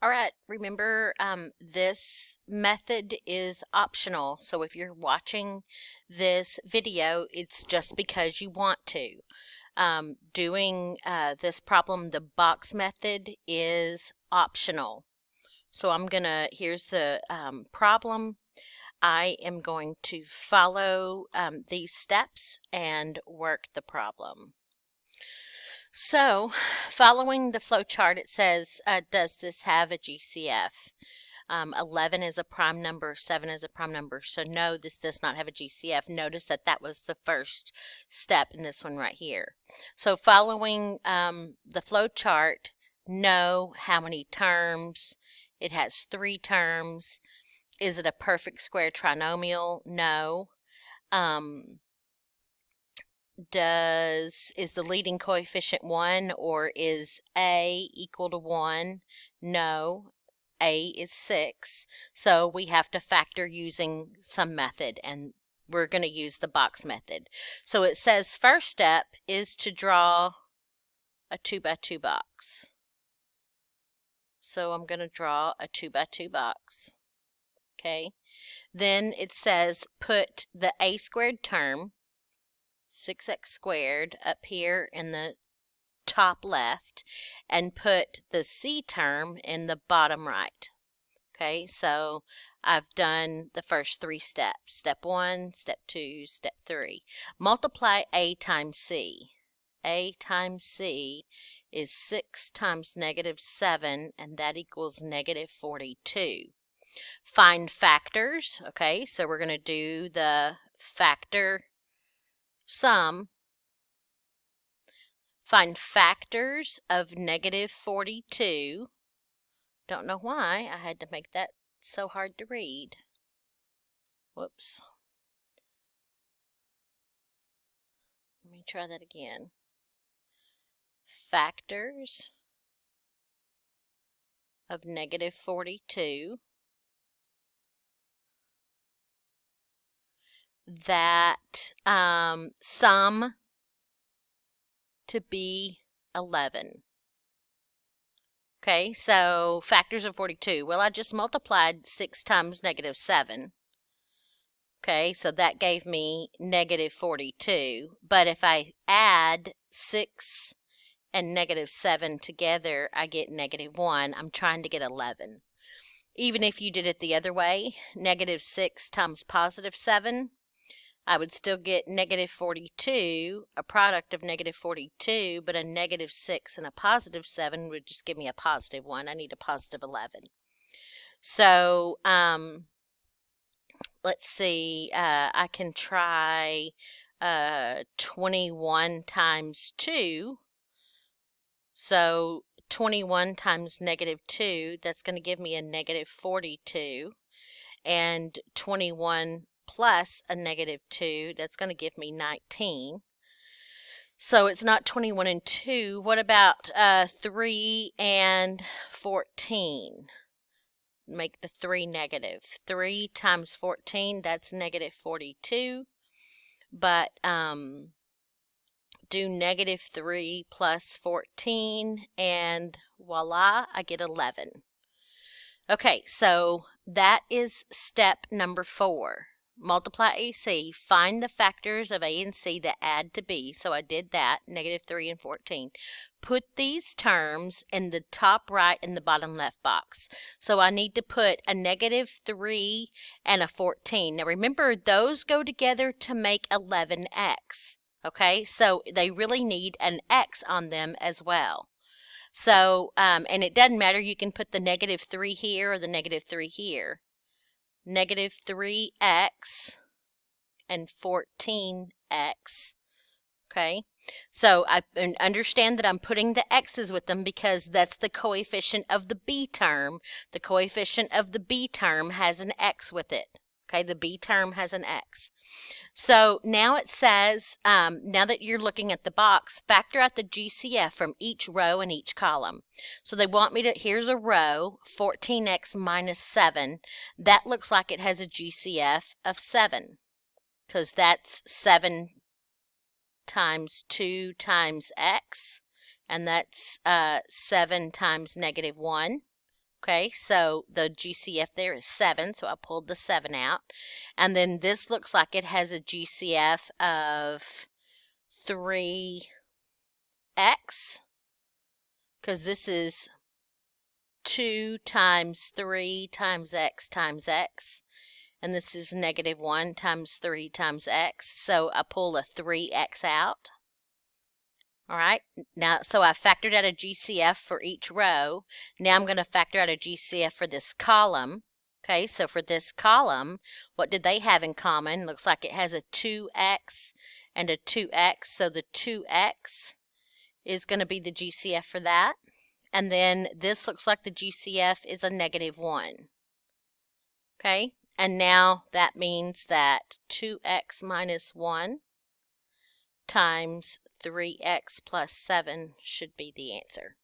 All right, remember this method is optional. So if you're watching this video, it's just because you want to. Doing this problem, the box method, is optional. So here's the problem. I am going to follow these steps and work the problem. So, following the flow chart, it says, does this have a GCF? 11 is a prime number, 7 is a prime number, so no, this does not have a GCF. Notice that that was the first step in this one right here. So following the flow chart, know how many terms. It has 3 terms. Is it a perfect square trinomial? No. Is the leading coefficient 1, or is A equal to 1? No. A is 6. So we have to factor using some method, and we're going to use the box method. So it says first step is to draw a 2x2 box. So I'm going to draw a 2x2 box. Okay. Then it says put the a squared term, 6x squared, up here in the top left, and put the c term in the bottom right. Okay, so I've done the first 3 steps. Step 1, step 2, step 3. Multiply a times c. A times c is 6 times -7, and that equals -42. Find factors. Okay, so we're going to do the factor sum. Find factors of -42. Don't know why I had to make that so hard to read. Whoops. Let me try that again. Factors of -42 that sum to be 11. Okay, so factors of 42. Well, I just multiplied 6 times -7. Okay, so that gave me -42. But if I add 6 and -7 together, I get -1. I'm trying to get 11. Even if you did it the other way, -6 times +7, I would still get -42, a product of -42, but a -6 and a +7 would just give me a +1. I need a +11. So, let's see, I can try 21 times 2. So 21 times -2, that's going to give me a -42. And 21 plus a -2, that's going to give me 19. So it's not 21 and 2. What about 3 and 14? Make the 3 negative. 3 times 14, that's -42. But do -3 plus 14, and voila, I get 11. Okay, so that is step number 4. Multiply AC, find the factors of A and C that add to B. So I did that, -3 and 14. Put these terms in the top right and the bottom left box. So I need to put a -3 and a 14. Now remember, those go together to make 11x. Okay, so they really need an x on them as well. So, and it doesn't matter, you can put the -3 here or the -3 here. -3x and 14x. Okay, so I understand that I'm putting the x's with them because that's the coefficient of the b term. The coefficient of the b term has an x with it. Okay, the b term has an x. So now it says, now that you're looking at the box, factor out the GCF from each row and each column. So they want me to, here's a row, 14x minus 7. That looks like it has a GCF of 7, because that's 7 times 2 times x, and that's 7 times -1. Okay, so the GCF there is 7, so I pulled the 7 out. And then this looks like it has a GCF of 3x, because this is 2 times 3 times x times x. And this is negative 1 times 3 times x. So I pull a 3x out. All right, now, so I factored out a GCF for each row. Now I'm going to factor out a GCF for this column. Okay, so for this column, what did they have in common? Looks like it has a 2x and a 2x, so the 2x is going to be the GCF for that. And then this looks like the GCF is a negative 1. Okay, and now that means that 2x minus 1 times 3x plus 7 should be the answer.